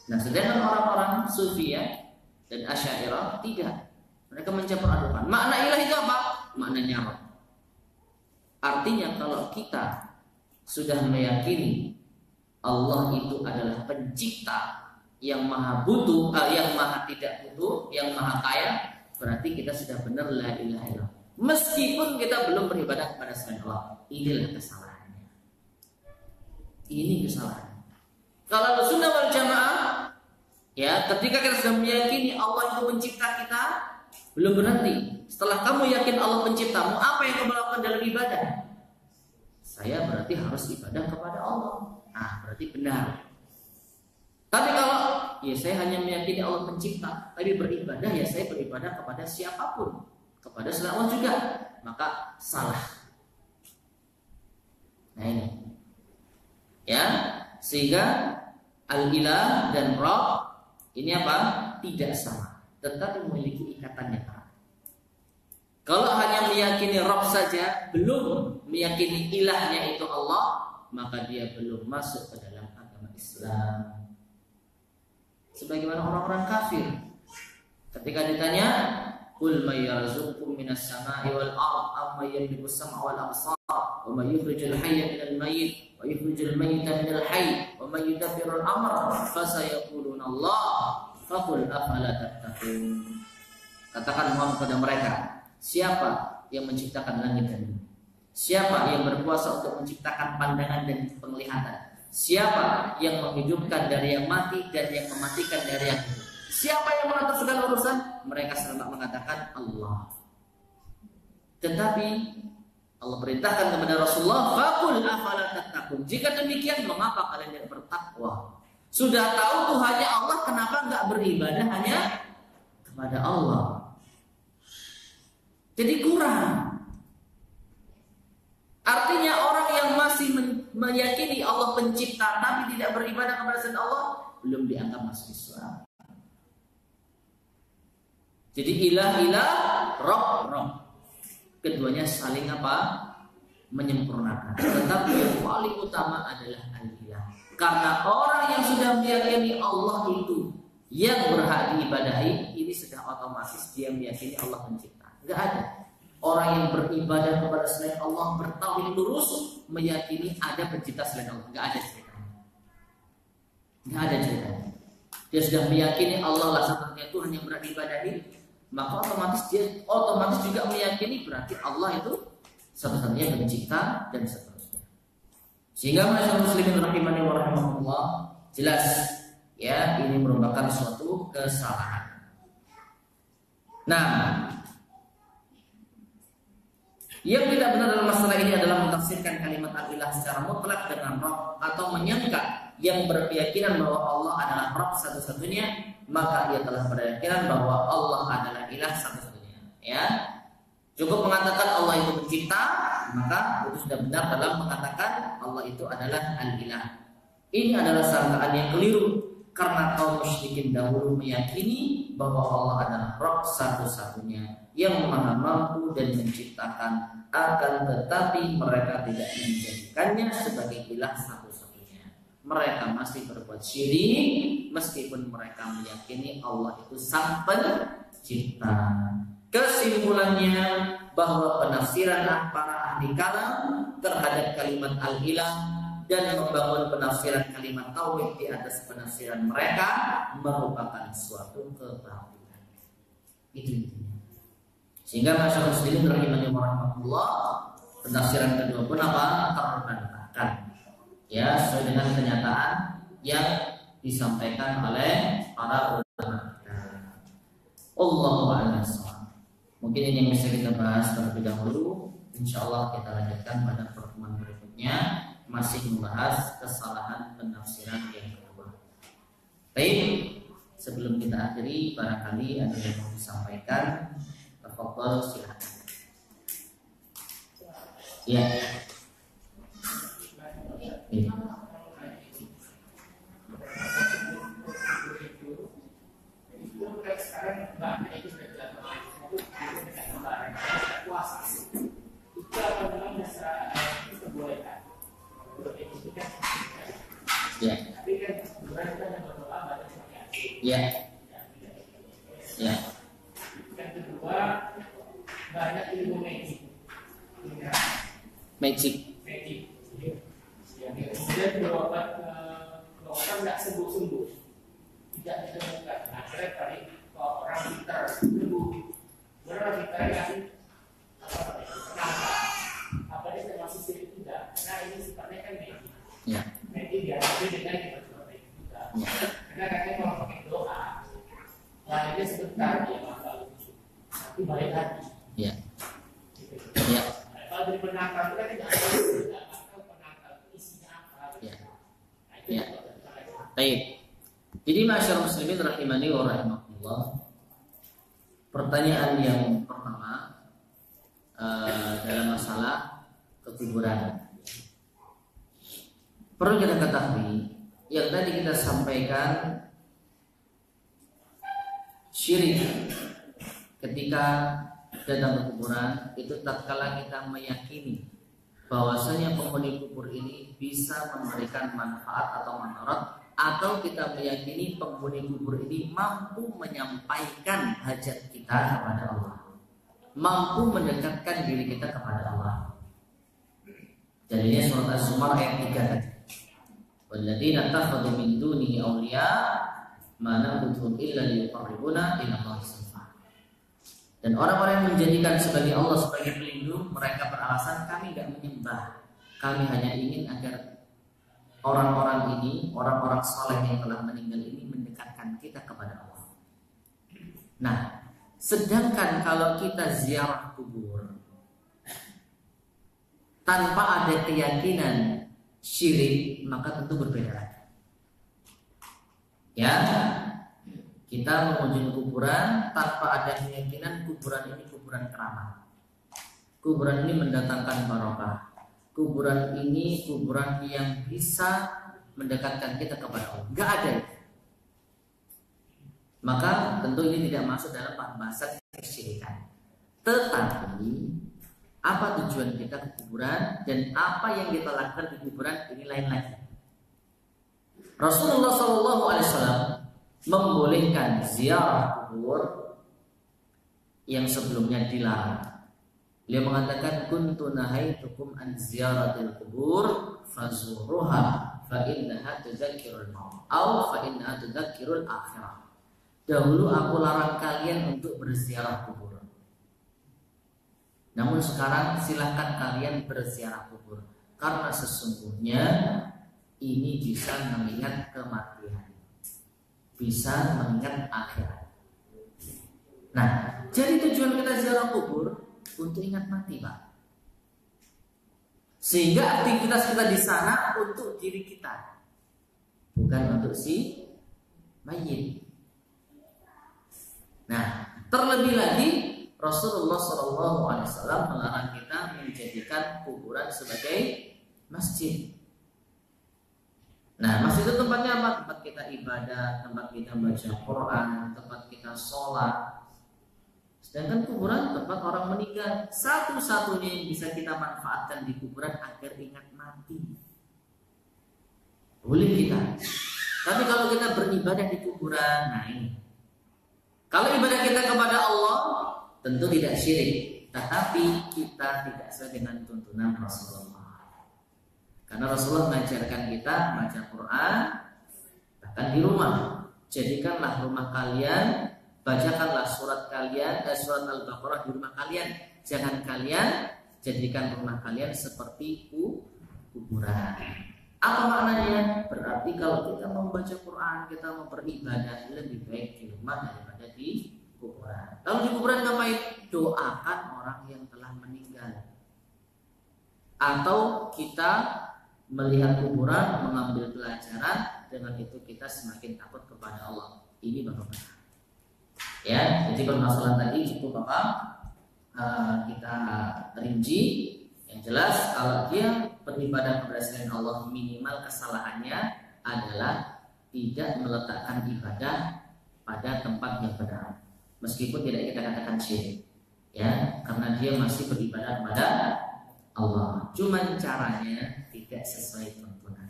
Nah, sedangkan orang-orang Sufi dan Asy'ariyah tidak. Mereka mencampur adukan. Makna ilah itu apa? Maknanya Rabb. Artinya kalau kita sudah meyakini Allah itu adalah pencipta yang maha butuh, yang maha tidak butuh, yang maha kaya, berarti kita sudah benar la ilaha illallah. Meskipun kita belum beribadah kepada selain Allah. Inilah kesalahannya. Ini kesalahan. Kalau Sunnah wal Jamaah, ketika kita sudah meyakini Allah itu pencipta kita, belum berhenti. Setelah kamu yakin Allah penciptamu, apa yang kamu lakukan dalam ibadah? Saya berarti harus ibadah kepada Allah. Nah, berarti benar. Tapi kalau saya hanya meyakini Allah pencipta, tapi beribadah saya beribadah kepada siapapun, kepada selain Allah juga, maka salah. Nah ini, sehingga al-ilah dan Rabb ini tidak sama, tetapi memiliki ikatan yang erat. Kalau hanya meyakini Rabb saja, belum meyakini ilahnya itu Allah, maka dia belum masuk ke dalam agama Islam. Sebagaimana orang-orang kafir, ketika ditanya, "Qul may yarzuqukum minas sama'i wal ard amma yamliku as-sam'a wal absar wa may yukhrijul hayya minal mayyit wa yukhrijul mayyita minal hayy wa may yudabbiru al-amr fasayaquluna Allah faqul afala tattaqun." Katakan Muhammad kepada mereka, siapa yang menciptakan langit dan bumi? Siapa yang berkuasa untuk menciptakan pandangan dan penglihatan? Siapa yang menghidupkan dari yang mati dan yang mematikan dari yang hidup? Siapa yang mengatur segala urusan? Mereka selalu mengatakan Allah. Tetapi Allah perintahkan kepada Rasulullah, "Faqul afala tattaqun." Jika demikian, mengapa kalian tidak bertakwa? Sudah tahu Tuhannya Allah, kenapa enggak beribadah hanya kepada Allah? Jadi kurang. Artinya orang yang masih meyakini Allah pencipta tapi tidak beribadah kepada selain Allah belum dianggap masuk Islam. Jadi ilah, Rabb. Keduanya saling menyempurnakan. Tetapi yang paling utama adalah al-ilah. Karena orang yang sudah meyakini Allah itu yang berhak diibadahi, ini sudah otomatis dia meyakini Allah pencipta. Enggak ada orang yang beribadah kepada selain Allah bertauhid lurus meyakini ada pencipta selain Allah. Enggak ada ceritanya. Enggak ada ceritanya. Dia sudah meyakini Allah lah satu-satunya Tuhan yang berhak diibadahi, maka otomatis juga meyakini berarti Allah itu satu-satunya pencipta dan seterusnya. Sehingga masyarakat muslimin rahimani wa rahimakumullah, jelas ini merupakan suatu kesalahan. Nah, yang tidak benar dalam masalah ini adalah mentafsirkan kalimat al-ilah secara mutlak dengan Rabb, atau menyangka yang berkeyakinan bahwa Allah adalah Rabb satu-satunya, maka ia telah berkeyakinan bahwa Allah adalah ilah satu-satunya. Cukup mengatakan Allah itu pencipta, maka itu sudah benar dalam mengatakan Allah itu adalah al-ilah. Ini adalah sangkaan yang keliru, karena kaum musyrikin dahulu meyakini bahwa Allah adalah Rabb satu-satunya yang maha mampu dan menciptakan, akan tetapi mereka tidak menjadikannya sebagai ilah satu-satunya. Mereka masih berbuat syirik meskipun mereka meyakini Allah itu sang pencipta. Kesimpulannya bahwa penafsiran para ahli kalam terhadap kalimat al-ilah dan membangun penafsiran kalimat tauhid di atas penafsiran mereka merupakan suatu kebatilan. Itu intinya. Sehingga masyarakat muslimin rahimani wa rahmatullah, penafsiran kedua pun terbantahkan. Sesuai dengan kenyataan yang disampaikan oleh para ulama. Allahu a'lam. Mungkin ini yang bisa kita bahas terlebih dahulu. Insya Allah kita lanjutkan pada pertemuan berikutnya, masih membahas kesalahan penafsiran yang kedua. Baik, sebelum kita akhiri, barangkali ada yang mau disampaikan. Tafadhol, silakan. Ya. Ya. Ya. Ya. Ya. Yang kedua, banyak ilmu magic. Magic. Kemudian berobat nggak sembuh-sembuh, tidak ditemukan. Akhirnya tadi kalau orang pintar sembuh, orang pintar kasih apa dia termasuk sirik tidak? Karena ini sifatnya kan magic. Ya. Magic diadopsi dengan kita seperti itu juga. Karena katanya kalau pakai doa, lahirnya sebentar dia bakal lucu, nanti balik lagi. Ya. Ya. Kalau dari penangkal itu kan tidak bakal penangkal isinya apa. Ya. Ya. Baik. Jadi masyarakat muslimin rahimani wa rahimakumullah. Pertanyaan yang pertama dalam masalah kekuburan. Perlu kita ketahui yang tadi kita sampaikan, syirik ketika datang ke kuburan itu tatkala kita meyakini bahwasanya penghuni kubur ini bisa memberikan manfaat atau madarat, atau kita meyakini penghuni kubur ini mampu menyampaikan hajat kita kepada Allah, mampu mendekatkan diri kita kepada Allah. Jadinya surat Az-Zumar ayat 3 tadi. Walladzina takhadhu min dunihi awliya ma na'buduhum illa liyuqarribuna ila Allahi zulfa. Dan orang-orang yang menjadikan sebagai Allah sebagai pelindung, mereka beralasan kami tidak menyembah, kami hanya ingin agar orang-orang ini, orang-orang saleh yang telah meninggal ini mendekatkan kita kepada Allah. Nah, sedangkan kalau kita ziarah kubur tanpa ada keyakinan syirik, maka tentu berbeda lagi. Ya, kita mengunjungi kuburan tanpa ada keyakinan kuburan ini kuburan keramat, kuburan ini mendatangkan barokah, kuburan ini kuburan yang bisa mendekatkan kita kepada Allah. Gak ada. Maka tentu ini tidak masuk dalam pembahasan kesyirikan. Tetapi apa tujuan kita ke kuburan dan apa yang kita lakukan di kuburan ini lain lagi. Rasulullah SAW membolehkan ziarah kubur yang sebelumnya dilarang. Beliau mengatakan kuntu nahaitukum an ziyaratil kubur fazuruha fa innaha tudzakkirul maut aw fa innaha tudzakkirul akhirah. Dahulu aku larang kalian untuk berziarah kubur. Namun sekarang silahkan kalian berziarah kubur, karena sesungguhnya ini bisa mengingat kematian, bisa mengingat akhirat. Nah, jadi tujuan kita ziarah kubur untuk ingat mati, Pak. Sehingga aktivitas kita di sana untuk diri kita, bukan untuk si mayit. Nah, terlebih lagi Rasulullah SAW melarang kita menjadikan kuburan sebagai masjid. Nah, masjid itu tempatnya apa? Tempat kita ibadah, tempat kita baca Quran, tempat kita sholat. Sedangkan kuburan tempat orang meninggal. Satu-satunya yang bisa kita manfaatkan di kuburan agar ingat mati. Boleh kita. Tapi kalau kita beribadah di kuburan, nah ini. Kalau ibadah kita kepada Allah tentu tidak syirik, tetapi kita tidak sesuai dengan tuntunan Rasulullah. Karena Rasulullah mengajarkan kita baca Quran bahkan di rumah. Jadikanlah rumah kalian, bacakanlah surat kalian, surat Al-Baqarah di rumah kalian. Jangan kalian jadikan rumah kalian seperti kuburan. Apa maknanya? Berarti kalau kita membaca Quran, kita mau beribadah, lebih baik di rumah daripada di kuburan. Lalu di kuburan ngapain? Doakan orang yang telah meninggal. Atau kita melihat kuburan, mengambil pelajaran, dengan itu kita semakin takut kepada Allah. Ini baru benar. Ya, jadi permasalahan tadi cukup kita rinci. Yang jelas kalau dia beribadah kepada selain Allah, minimal kesalahannya adalah tidak meletakkan ibadah pada tempat yang benar, meskipun tidak kita katakan syirik, ya, karena dia masih beribadah kepada Allah. Cuman caranya tidak sesuai tuntunan.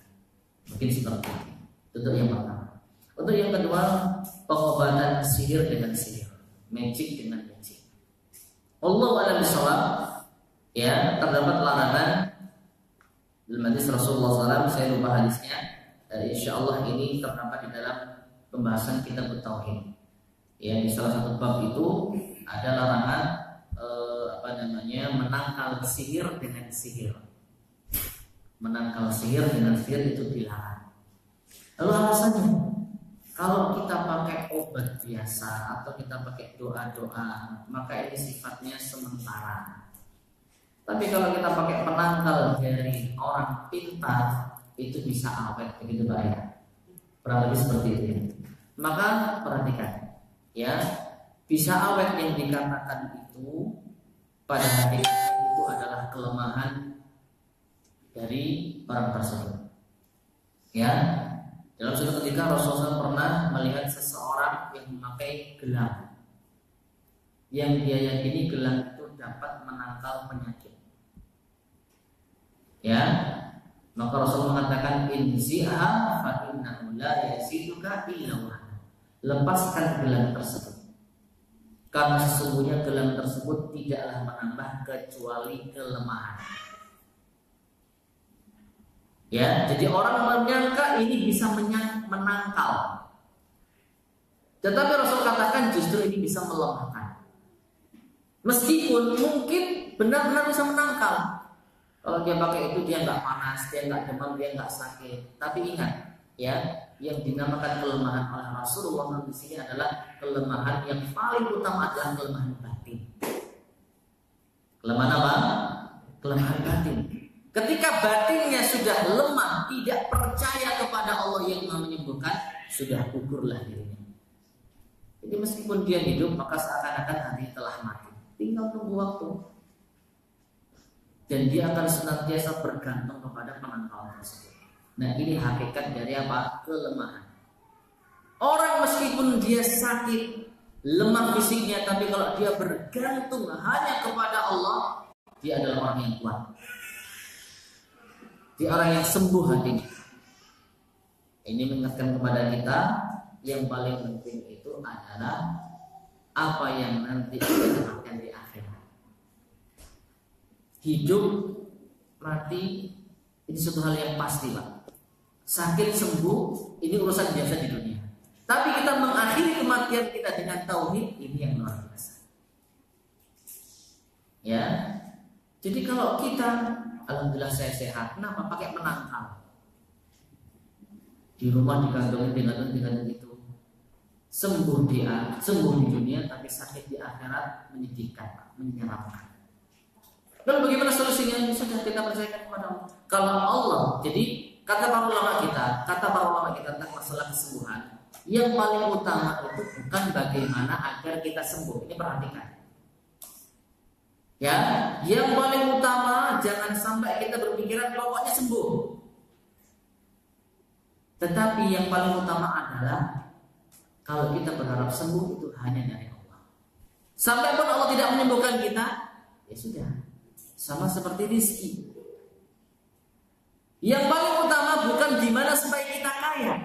Mungkin seperti itu. Untuk yang pertama. Untuk yang kedua, pengobatan sihir dengan sihir, magic dengan magic. Allah a'lam bishawab. Ya, terdapat larangan dalam hadis Rasulullah SAW. Saya lupa hadisnya. Insya Allah ini terdapat di dalam pembahasan kitab Tauhid. Ya, di salah satu bab itu ada larangan menangkal sihir dengan sihir. Menangkal sihir dengan sihir itu dilarang. Lalu alasannya, kalau kita pakai obat biasa atau kita pakai doa-doa, maka ini sifatnya sementara. Tapi kalau kita pakai penangkal dari orang pintar, itu bisa awet, begitu Pak ya. Kurang lebih seperti itu. Maka perhatikan, ya, bisa awet yang dikatakan itu pada hakikatnya itu adalah kelemahan dari orang tersebut. Ya, dalam suatu ketika Rasulullah pernah melihat seseorang yang memakai gelang, yang dia yakini gelang itu dapat menangkal penyakit. Ya, maka Rasul mengatakan inzi'ha fa innahu la yaziduka illa wahna. Lepaskan gelang tersebut, karena sesungguhnya gelang tersebut tidaklah menambah kecuali kelemahan. Ya, jadi orang menyangka ini bisa menangkal, tetapi Rasul katakan justru ini bisa melemahkan. Meskipun mungkin benar-benar bisa menangkal. Kalau dia pakai itu dia nggak panas, dia nggak demam, dia nggak sakit. Tapi ingat, ya, yang dinamakan kelemahan oleh Rasulullah di sini adalah kelemahan yang paling utama adalah kelemahan batin. Kelemahan apa? Kelemahan batin. Ketika batinnya sudah lemah, tidak percaya kepada Allah yang Maha menyembuhkan, sudah gugurlah dirinya. Jadi meskipun dia hidup, maka seakan-akan hatinya telah mati. Tinggal tunggu waktu. Dan dia akan senantiasa bergantung kepada penangkal tersebut. Nah, ini hakikat dari apa? Kelemahan. Orang meskipun dia sakit, lemah fisiknya, tapi kalau dia bergantung hanya kepada Allah, dia adalah orang yang kuat. Dia orang yang sembuh hatinya. Ini mengingatkan kepada kita, yang paling penting itu adalah apa yang nanti kita dapatkan di akhirat. Hidup, mati, ini suatu hal yang pasti, Pak. Sakit, sembuh, ini urusan biasa di dunia. Tapi kita mengakhiri kematian kita dengan tauhid, ini yang luar biasa. Ya, jadi kalau kita, alhamdulillah saya sehat, kenapa pakai penangkal? Di rumah digantungin itu, sembuh di dunia, tapi sakit di akhirat menyedihkan, Pak, menyeramkan. Lalu bagaimana solusinya? Sudah kita percayakan kepada Allah. Kalau Allah, jadi kata para ulama kita tentang masalah kesembuhan, yang paling utama itu bukan bagaimana agar kita sembuh. Ini perhatikan. Ya, yang paling utama jangan sampai kita berpikiran pokoknya sembuh. Tetapi yang paling utama adalah kalau kita berharap sembuh itu hanya dari Allah. Sampai pun Allah tidak menyembuhkan kita, ya sudah. Sama seperti rezeki. Yang paling utama bukan gimana supaya kita kaya,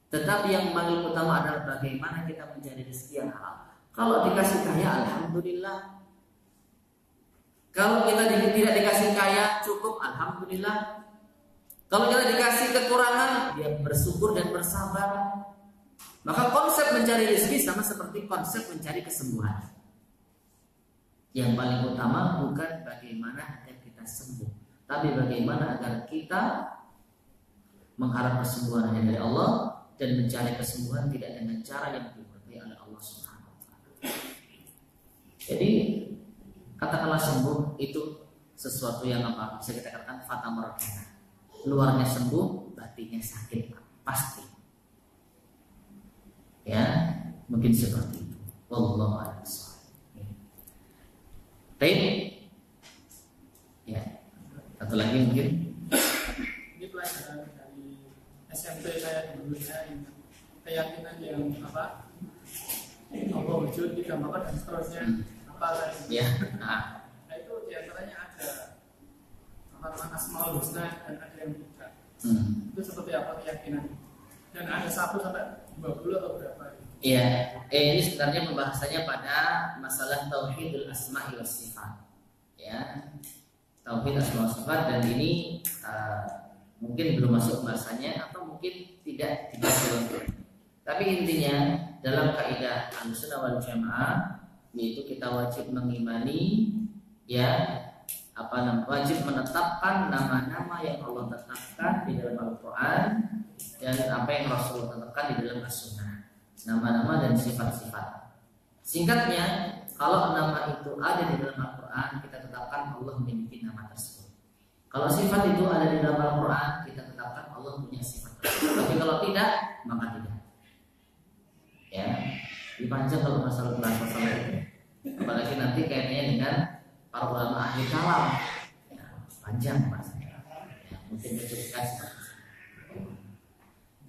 tetapi yang paling utama adalah bagaimana kita mencari rezeki yang halal. Kalau dikasih kaya, alhamdulillah. Kalau kita tidak dikasih kaya, cukup, alhamdulillah. Kalau kita dikasih kekurangan, dia bersyukur dan bersabar. Maka konsep mencari rezeki sama seperti konsep mencari kesembuhan. Yang paling utama bukan bagaimana agar kita sembuh, tapi bagaimana agar kita mengharap kesembuhan hanya dari Allah dan mencari kesembuhan tidak dengan cara yang dimurkai oleh Allah Subhanahu. Jadi katakanlah sembuh itu sesuatu yang apa? Bisa kita katakan fata morgana. Luarnya sembuh, batinnya sakit, pasti. Ya, mungkin seperti itu. Wallahu a'lam. Baik. Ya. Satu lagi mungkin. Ini pelajaran dari SMP saya dulu, saya keyakinan yang apa? Allah wujud, digambarkan dan seterusnya. Apa lagi? Ya. Nah, itu diantaranya ada apa asmaul husna dan ada yang tidak. Itu seperti apa keyakinan? Dan ada 1 sampai 20 atau berapa? iya. Ini sebenarnya pembahasannya pada masalah tauhidul asma'i was sifat. Ya. Tauhid asma wa sifat, dan ini mungkin belum masuk bahasanya atau mungkin tidak belum. Tapi intinya dalam kaidah Ahlussunnah wal Jamaah yaitu kita wajib mengimani wajib menetapkan nama-nama yang Allah tetapkan di dalam Al-Qur'an dan apa yang Rasulullah tetapkan di dalam As-Sunnah, nama-nama dan sifat-sifat. Singkatnya, kalau nama itu ada di dalam Al-Quran, kita tetapkan Allah memiliki nama tersebut. Kalau sifat itu ada di dalam Al-Quran, kita tetapkan Allah punya sifat tersebut. Tapi kalau tidak, maka tidak. Ya, dipanjang kalau masalah itu. Apalagi nanti kaitannya dengan para ulama ahli kalam. Ya, panjang bahasanya. Ya, mungkin dicukupkan.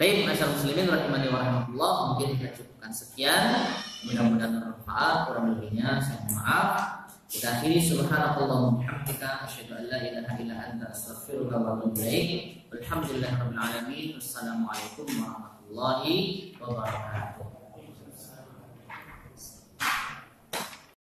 Baik, masyarakat muslimin rahimani wa rahmatullah, mungkin kita cukupkan sekian. Mudah-mudahan bermanfaat, kurang lebihnya saya mohon maaf. Kita akhiri subhanakallahumma wa bihamdika asyhadu an la ilaha illa anta astaghfiruka wa atubu ilaik. Walhamdulillahirabbil alamin. Wassalamualaikum warahmatullahi wabarakatuh.